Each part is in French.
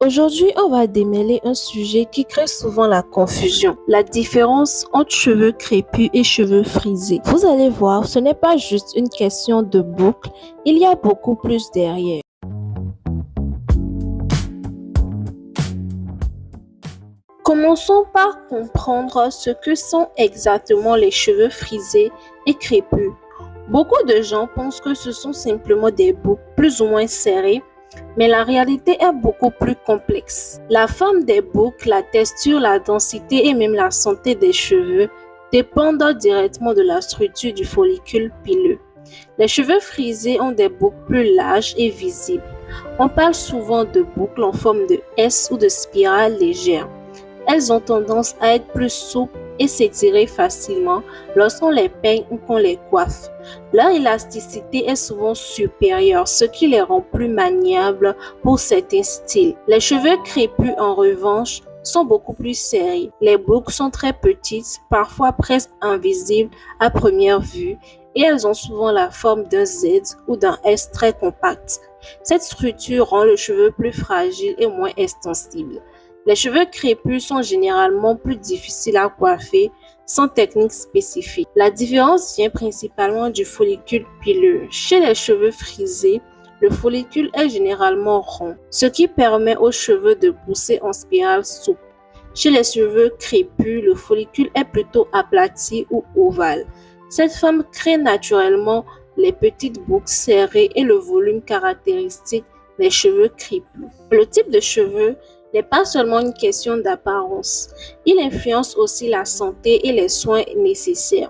Aujourd'hui, on va démêler un sujet qui crée souvent la confusion, la différence entre cheveux crépus et cheveux frisés. Vous allez voir, ce n'est pas juste une question de boucle, il y a beaucoup plus derrière. Commençons par comprendre ce que sont exactement les cheveux frisés et crépus. Beaucoup de gens pensent que ce sont simplement des boucles plus ou moins serrées, mais la réalité est beaucoup plus complexe. La forme des boucles, la texture, la densité et même la santé des cheveux dépendent directement de la structure du follicule pileux. Les cheveux frisés ont des boucles plus larges et visibles. On parle souvent de boucles en forme de S ou de spirale légère. Elles ont tendance à être plus souples et s'étirer facilement lorsqu'on les peigne ou qu'on les coiffe. Leur élasticité est souvent supérieure, ce qui les rend plus maniables pour certains styles. Les cheveux crépus, en revanche, sont beaucoup plus serrés. Les boucles sont très petites, parfois presque invisibles à première vue, et elles ont souvent la forme d'un Z ou d'un S très compact. Cette structure rend le cheveu plus fragile et moins extensible. Les cheveux crépus sont généralement plus difficiles à coiffer sans technique spécifique. La différence vient principalement du follicule pileux. Chez les cheveux frisés, le follicule est généralement rond, ce qui permet aux cheveux de pousser en spirale souple. Chez les cheveux crépus, le follicule est plutôt aplati ou ovale. Cette forme crée naturellement les petites boucles serrées et le volume caractéristique des cheveux crépus. Le type de cheveux n'est pas seulement une question d'apparence, il influence aussi la santé et les soins nécessaires.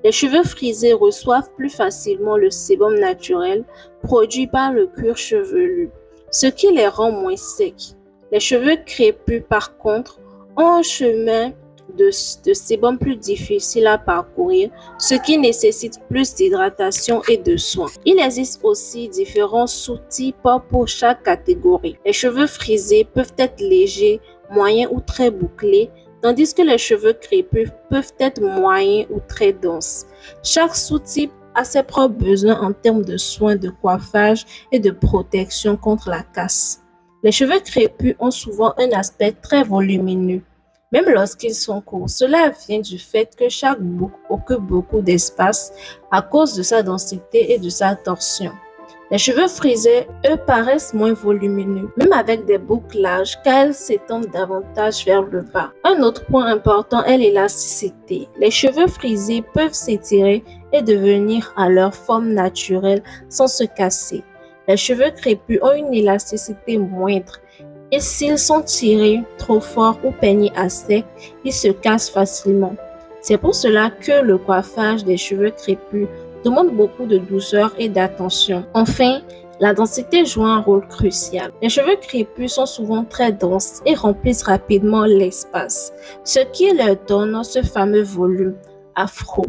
Les cheveux frisés reçoivent plus facilement le sébum naturel produit par le cuir chevelu, ce qui les rend moins secs. Les cheveux crépus, par contre, ont un chemin de sébum plus difficile à parcourir, ce qui nécessite plus d'hydratation et de soins. Il existe aussi différents sous-types pour chaque catégorie. Les cheveux frisés peuvent être légers, moyens ou très bouclés, tandis que les cheveux crépus peuvent être moyens ou très denses. Chaque sous-type a ses propres besoins en termes de soins de coiffage et de protection contre la casse. Les cheveux crépus ont souvent un aspect très volumineux. Même lorsqu'ils sont courts, cela vient du fait que chaque boucle occupe beaucoup d'espace à cause de sa densité et de sa torsion. Les cheveux frisés, eux, paraissent moins volumineux, même avec des boucles larges, car elles s'étendent davantage vers le bas. Un autre point important est l'élasticité. Les cheveux frisés peuvent s'étirer et devenir à leur forme naturelle sans se casser. Les cheveux crépus ont une élasticité moindre et s'ils sont tirés trop fort ou peignés à sec, ils se cassent facilement. C'est pour cela que le coiffage des cheveux crépus demande beaucoup de douceur et d'attention. Enfin, la densité joue un rôle crucial. Les cheveux crépus sont souvent très denses et remplissent rapidement l'espace, ce qui leur donne ce fameux volume afro.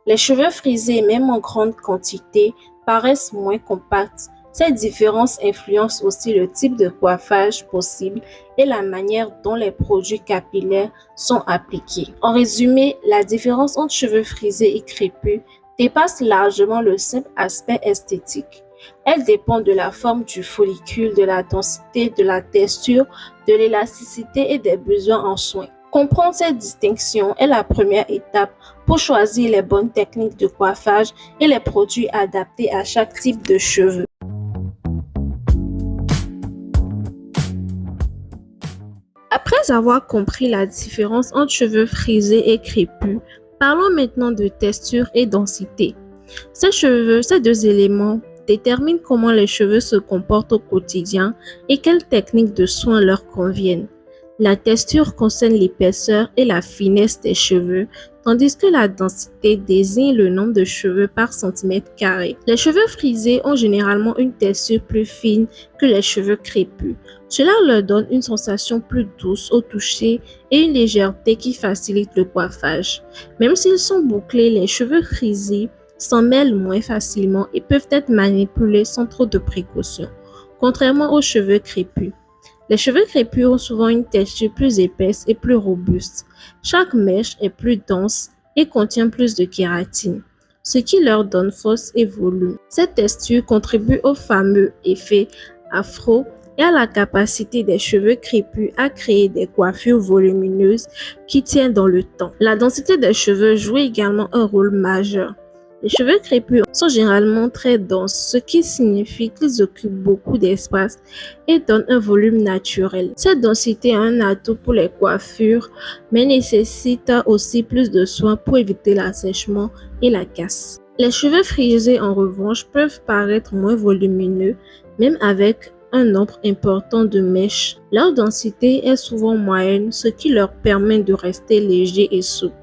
Les cheveux frisés, même en grande quantité, paraissent moins compacts. Cette différence influence aussi le type de coiffage possible et la manière dont les produits capillaires sont appliqués. En résumé, la différence entre cheveux frisés et crépus dépasse largement le simple aspect esthétique. Elle dépend de la forme du follicule, de la densité, de la texture, de l'élasticité et des besoins en soins. Comprendre cette distinction est la première étape pour choisir les bonnes techniques de coiffage et les produits adaptés à chaque type de cheveux. Après avoir compris la différence entre cheveux frisés et crépus, parlons maintenant de texture et densité. Ces deux éléments déterminent comment les cheveux se comportent au quotidien et quelles techniques de soins leur conviennent. La texture concerne l'épaisseur et la finesse des cheveux, tandis que la densité désigne le nombre de cheveux par centimètre carré. Les cheveux frisés ont généralement une texture plus fine que les cheveux crépus. Cela leur donne une sensation plus douce au toucher et une légèreté qui facilite le coiffage. Même s'ils sont bouclés, les cheveux frisés s'en mêlent moins facilement et peuvent être manipulés sans trop de précautions, contrairement aux cheveux crépus. Les cheveux crépus ont souvent une texture plus épaisse et plus robuste. Chaque mèche est plus dense et contient plus de kératine, ce qui leur donne force et volume. Cette texture contribue au fameux effet afro et a la capacité des cheveux crépus à créer des coiffures volumineuses qui tiennent dans le temps. La densité des cheveux joue également un rôle majeur. Les cheveux crépus sont généralement très denses, ce qui signifie qu'ils occupent beaucoup d'espace et donnent un volume naturel. Cette densité est un atout pour les coiffures, mais nécessite aussi plus de soins pour éviter l'assèchement et la casse. Les cheveux frisés, en revanche, peuvent paraître moins volumineux, même avec un nombre important de mèches. Leur densité est souvent moyenne, ce qui leur permet de rester légers et souples.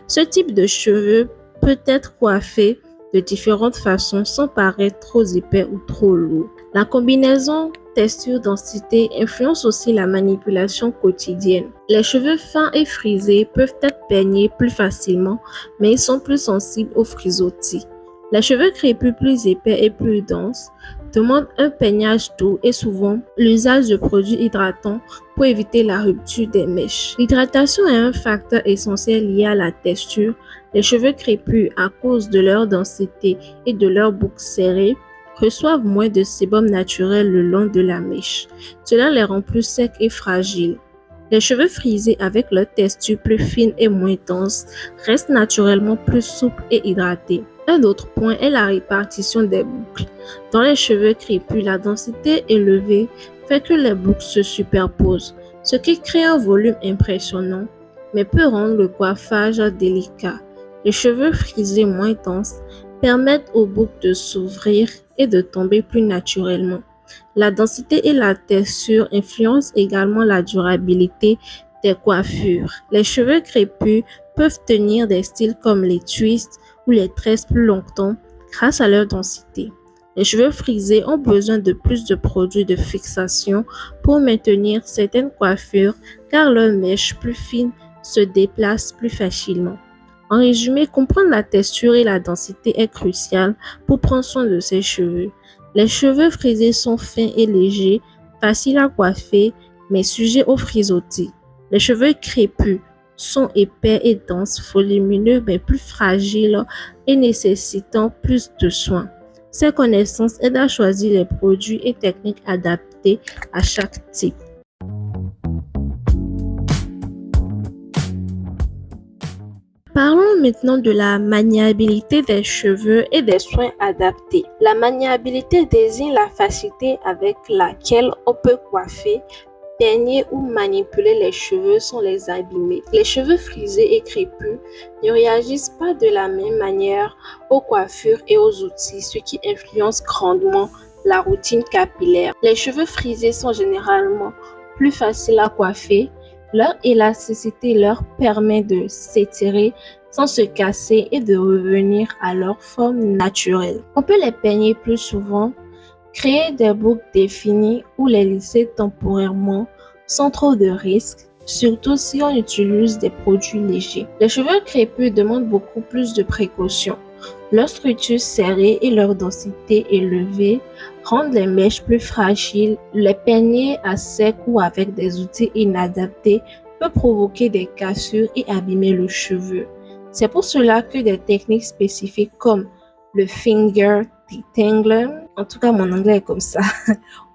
Ce type de cheveux peut être coiffé de différentes façons sans paraître trop épais ou trop lourd. La combinaison texture-densité influence aussi la manipulation quotidienne. Les cheveux fins et frisés peuvent être peignés plus facilement, mais ils sont plus sensibles aux frisottis. Les cheveux crépus plus épais et plus denses demandent un peignage doux et souvent l'usage de produits hydratants pour éviter la rupture des mèches. L'hydratation est un facteur essentiel lié à la texture. Les cheveux crépus, à cause de leur densité et de leur boucle serrée, reçoivent moins de sébum naturel le long de la mèche. Cela les rend plus secs et fragiles. Les cheveux frisés avec leur texture plus fine et moins dense restent naturellement plus souples et hydratés. Un autre point est la répartition des boucles. Dans les cheveux crépus, la densité élevée fait que les boucles se superposent, ce qui crée un volume impressionnant, mais peut rendre le coiffage délicat. Les cheveux frisés moins denses permettent aux boucles de s'ouvrir et de tomber plus naturellement. La densité et la texture influencent également la durabilité des coiffures. Les cheveux crépus peuvent tenir des styles comme les twists ou les tresses plus longtemps grâce à leur densité. Les cheveux frisés ont besoin de plus de produits de fixation pour maintenir certaines coiffures car leurs mèches plus fines se déplacent plus facilement. En résumé, comprendre la texture et la densité est crucial pour prendre soin de ses cheveux. Les cheveux frisés sont fins et légers, faciles à coiffer, mais sujets aux frisottis. Les cheveux crépus sont épais et denses, volumineux mais plus fragiles et nécessitant plus de soins. Ces connaissances aident à choisir les produits et techniques adaptés à chaque type. Parlons maintenant de la maniabilité des cheveux et des soins adaptés. La maniabilité désigne la facilité avec laquelle on peut coiffer, peigner ou manipuler les cheveux sans les abîmer. Les cheveux frisés et crépus ne réagissent pas de la même manière aux coiffures et aux outils, ce qui influence grandement la routine capillaire. Les cheveux frisés sont généralement plus faciles à coiffer. Leur élasticité leur permet de s'étirer sans se casser et de revenir à leur forme naturelle. On peut les peigner plus souvent, créer des boucles définies ou les lisser temporairement sans trop de risques, surtout si on utilise des produits légers. Les cheveux crépus demandent beaucoup plus de précautions. Leur structure serrée et leur densité élevée rendent les mèches plus fragiles. Les peigner à sec ou avec des outils inadaptés peut provoquer des cassures et abîmer le cheveu. C'est pour cela que des techniques spécifiques comme le finger detangler, en tout cas mon anglais est comme ça,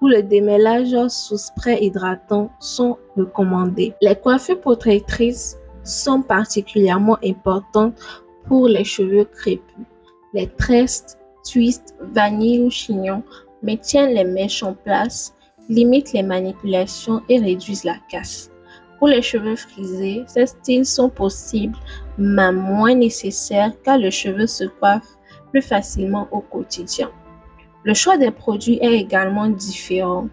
ou le démêlage sous spray hydratant sont recommandés. Les coiffures protectrices sont particulièrement importantes pour les cheveux crépus. Les tresses, twists, vanille ou chignons maintiennent les mèches en place, limitent les manipulations et réduisent la casse. Pour les cheveux frisés, ces styles sont possibles mais moins nécessaires car le cheveu se coiffe plus facilement au quotidien. Le choix des produits est également différent.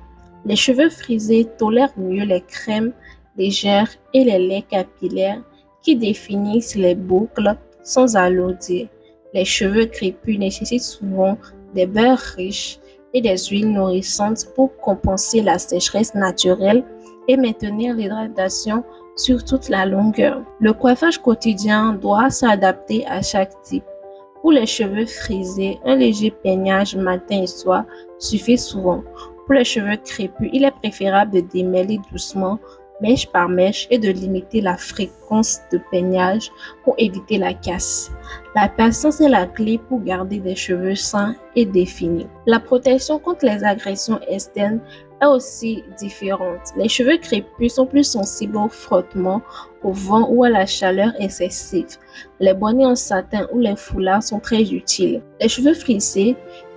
Les cheveux frisés tolèrent mieux les crèmes légères et les laits capillaires qui définissent les boucles sans alourdir. Les cheveux crépus nécessitent souvent des beurres riches et des huiles nourrissantes pour compenser la sécheresse naturelle et maintenir l'hydratation sur toute la longueur. Le coiffage quotidien doit s'adapter à chaque type. Pour les cheveux frisés, un léger peignage matin et soir suffit souvent. Pour les cheveux crépus, il est préférable de démêler doucement, mèche par mèche, et de limiter la fréquence de peignage pour éviter la casse. La patience est la clé pour garder des cheveux sains et définis. La protection contre les agressions externes est est aussi différente. Les cheveux crépus sont plus sensibles au frottement, au vent ou à la chaleur excessive. Les bonnets en satin ou les foulards sont très utiles. Les cheveux frisés,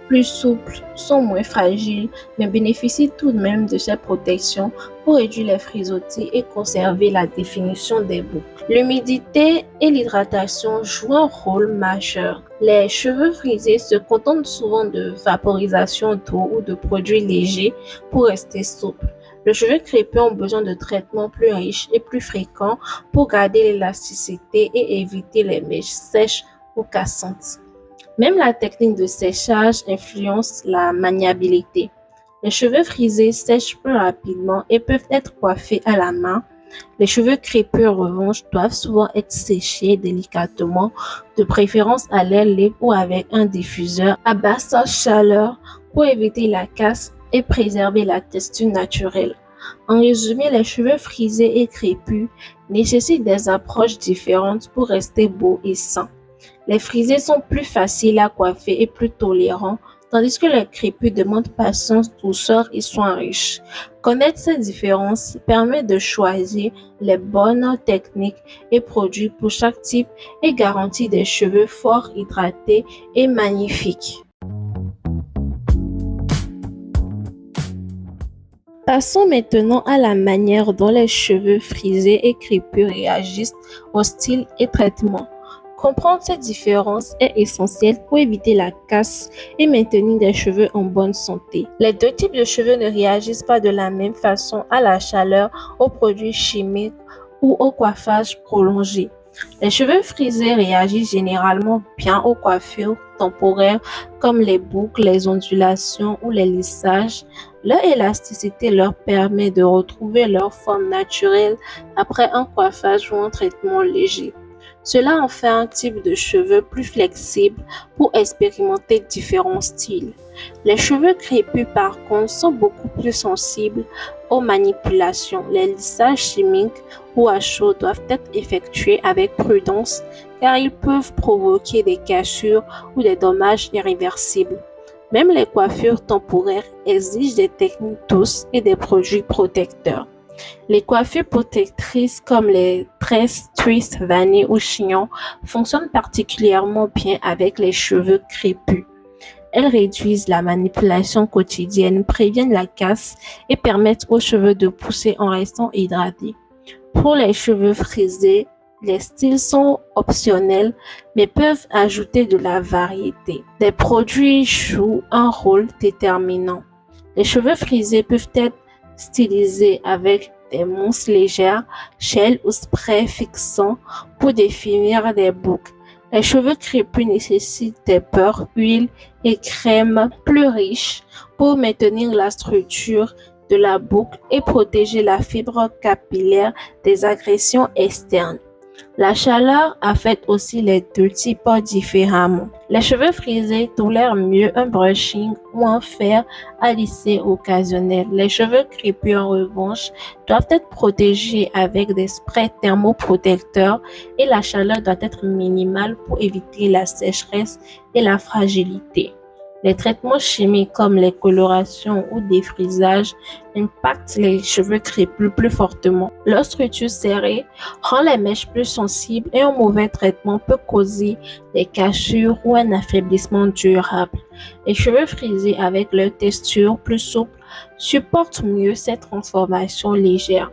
plus souples, sont moins fragiles, mais bénéficient tout de même de ces protections pour réduire les frisottis et conserver la définition des boucles. L'humidité et l'hydratation jouent un rôle majeur. Les cheveux frisés se contentent souvent de vaporisation d'eau ou de produits légers pour rester souples. Les cheveux crépus ont besoin de traitements plus riches et plus fréquents pour garder l'élasticité et éviter les mèches sèches ou cassantes. Même la technique de séchage influence la maniabilité. Les cheveux frisés sèchent plus rapidement et peuvent être coiffés à la main. Les cheveux crépus, en revanche, doivent souvent être séchés délicatement, de préférence à l'air libre ou avec un diffuseur à basse chaleur pour éviter la casse et préserver la texture naturelle. En résumé, les cheveux frisés et crépus nécessitent des approches différentes pour rester beaux et sains. Les frisés sont plus faciles à coiffer et plus tolérants, tandis que les crépus demandent patience, douceur et soins riches. Connaître ces différences permet de choisir les bonnes techniques et produits pour chaque type et garantit des cheveux forts, hydratés et magnifiques. Passons maintenant à la manière dont les cheveux frisés et crépus réagissent au style et traitement. Comprendre ces différences est essentiel pour éviter la casse et maintenir des cheveux en bonne santé. Les deux types de cheveux ne réagissent pas de la même façon à la chaleur, aux produits chimiques ou au coiffage prolongé. Les cheveux frisés réagissent généralement bien aux coiffures temporaires comme les boucles, les ondulations ou les lissages. Leur élasticité leur permet de retrouver leur forme naturelle après un coiffage ou un traitement léger. Cela en fait un type de cheveux plus flexible pour expérimenter différents styles. Les cheveux crépus, par contre, sont beaucoup plus sensibles aux manipulations. Les lissages chimiques ou à chaud doivent être effectués avec prudence car ils peuvent provoquer des cassures ou des dommages irréversibles. Même les coiffures temporaires exigent des techniques douces et des produits protecteurs. Les coiffures protectrices comme les tresses, twists, vanille ou chignons fonctionnent particulièrement bien avec les cheveux crépus. Elles réduisent la manipulation quotidienne, préviennent la casse et permettent aux cheveux de pousser en restant hydratés. Pour les cheveux frisés, les styles sont optionnels mais peuvent ajouter de la variété. Des produits jouent un rôle déterminant. Les cheveux frisés peuvent être stylisés avec des mousses légères, gel ou spray fixant pour définir des boucles. Les cheveux crépus nécessitent des beurres, huiles et crèmes plus riches pour maintenir la structure de la boucle et protéger la fibre capillaire des agressions externes. La chaleur affecte aussi les deux types différemment. Les cheveux frisés tolèrent mieux un brushing ou un fer à lisser occasionnel. Les cheveux crépus, en revanche, doivent être protégés avec des sprays thermoprotecteurs et la chaleur doit être minimale pour éviter la sécheresse et la fragilité. Les traitements chimiques comme les colorations ou défrisages impactent les cheveux crépus plus fortement. Leur structure serrée rend les mèches plus sensibles et un mauvais traitement peut causer des cassures ou un affaiblissement durable. Les cheveux frisés avec leur texture plus souple supportent mieux ces transformations légères.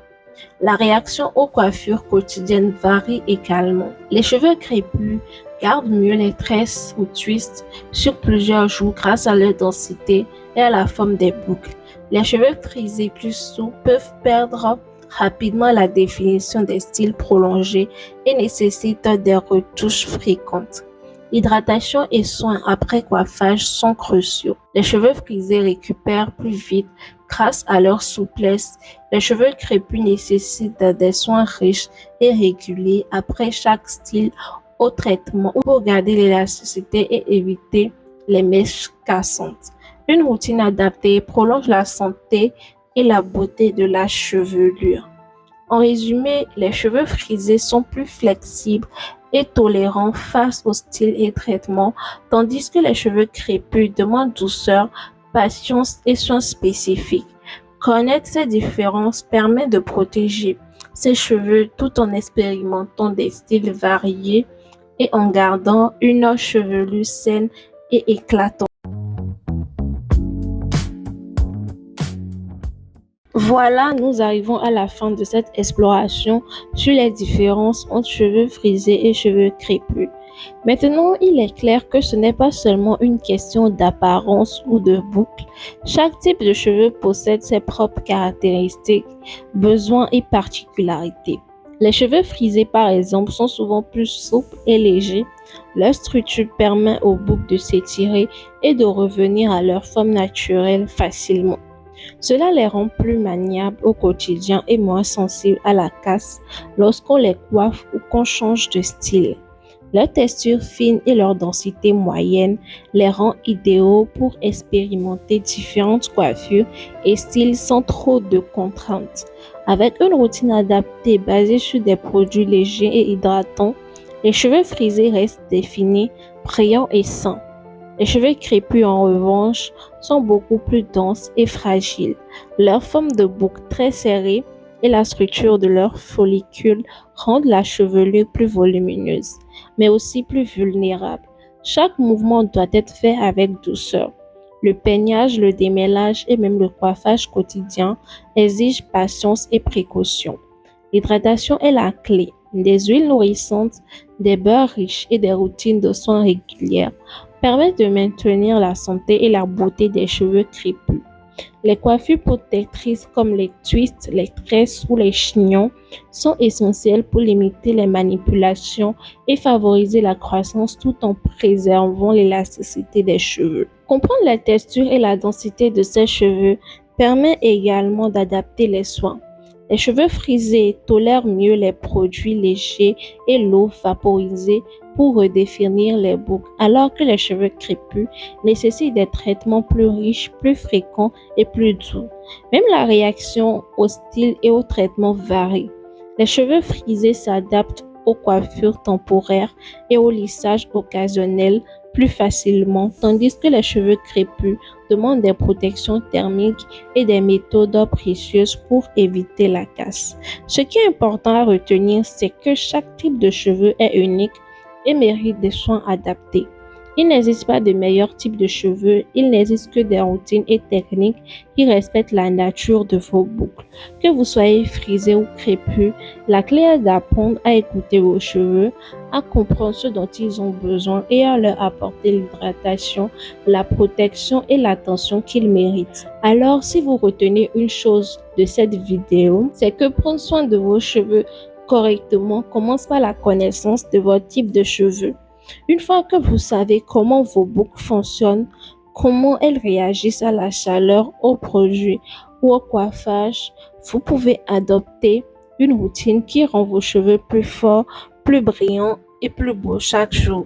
La réaction aux coiffures quotidiennes varie également. Les cheveux crépus gardent mieux les tresses ou twists sur plusieurs jours grâce à leur densité et à la forme des boucles. Les cheveux frisés plus souples peuvent perdre rapidement la définition des styles prolongés et nécessitent des retouches fréquentes. Hydratation et soins après coiffage sont cruciaux. Les cheveux frisés récupèrent plus vite grâce à leur souplesse. Les cheveux crépus nécessitent des soins riches et réguliers après chaque style au traitement pour garder l'élasticité et éviter les mèches cassantes. Une routine adaptée prolonge la santé et la beauté de la chevelure. En résumé, les cheveux frisés sont plus flexibles et tolérants face au style et traitement, tandis que les cheveux crépus demandent douceur, patience et soins spécifiques. Connaître ces différences permet de protéger ses cheveux tout en expérimentant des styles variés et en gardant une chevelure saine et éclatante. Voilà, nous arrivons à la fin de cette exploration sur les différences entre cheveux frisés et cheveux crépus. Maintenant, il est clair que ce n'est pas seulement une question d'apparence ou de boucle. Chaque type de cheveux possède ses propres caractéristiques, besoins et particularités. Les cheveux frisés, par exemple, sont souvent plus souples et légers. Leur structure permet aux boucles de s'étirer et de revenir à leur forme naturelle facilement. Cela les rend plus maniables au quotidien et moins sensibles à la casse lorsqu'on les coiffe ou qu'on change de style. Leur texture fine et leur densité moyenne les rend idéaux pour expérimenter différentes coiffures et styles sans trop de contraintes. Avec une routine adaptée basée sur des produits légers et hydratants, les cheveux frisés restent définis, brillants et sains. Les cheveux crépus, en revanche, sont beaucoup plus denses et fragiles. Leur forme de boucle très serrée et la structure de leurs follicules rendent la chevelure plus volumineuse, mais aussi plus vulnérable. Chaque mouvement doit être fait avec douceur. Le peignage, le démêlage et même le coiffage quotidien exigent patience et précaution. L'hydratation est la clé. Des huiles nourrissantes, des beurres riches et des routines de soins régulières permettent de maintenir la santé et la beauté des cheveux crépus. Les coiffures protectrices comme les twists, les tresses ou les chignons sont essentielles pour limiter les manipulations et favoriser la croissance tout en préservant l'élasticité des cheveux. Comprendre la texture et la densité de ces cheveux permet également d'adapter les soins. Les cheveux frisés tolèrent mieux les produits légers et l'eau vaporisée pour redéfinir les boucles, alors que les cheveux crépus nécessitent des traitements plus riches, plus fréquents et plus doux. Même la réaction au style et au traitement varie. Les cheveux frisés s'adaptent aux coiffures temporaires et au lissage occasionnel plus facilement, tandis que les cheveux crépus demandent des protections thermiques et des méthodes précieuses pour éviter la casse. Ce qui est important à retenir, c'est que chaque type de cheveux est unique et mérite des soins adaptés. Il n'existe pas de meilleur type de cheveux, il n'existe que des routines et techniques qui respectent la nature de vos boucles. Que vous soyez frisé ou crépus, la clé est d'apprendre à écouter vos cheveux, à comprendre ce dont ils ont besoin et à leur apporter l'hydratation, la protection et l'attention qu'ils méritent. Alors, si vous retenez une chose de cette vidéo, c'est que prendre soin de vos cheveux correctement commence par la connaissance de votre type de cheveux. Une fois que vous savez comment vos boucles fonctionnent, comment elles réagissent à la chaleur, aux produits ou au coiffage, vous pouvez adopter une routine qui rend vos cheveux plus forts, plus brillants et plus beaux chaque jour.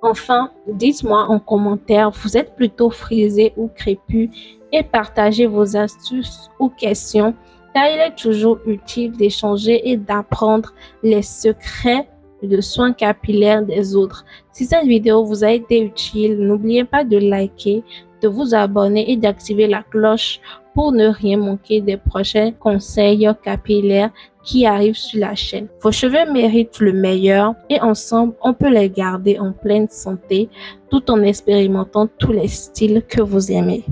Enfin, dites-moi en commentaire, vous êtes plutôt frisé ou crépus et partagez vos astuces ou questions car il est toujours utile d'échanger et d'apprendre les secrets de soins capillaires des autres. Si cette vidéo vous a été utile, n'oubliez pas de liker, de vous abonner et d'activer la cloche pour ne rien manquer des prochains conseils capillaires qui arrivent sur la chaîne. Vos cheveux méritent le meilleur et ensemble, on peut les garder en pleine santé tout en expérimentant tous les styles que vous aimez.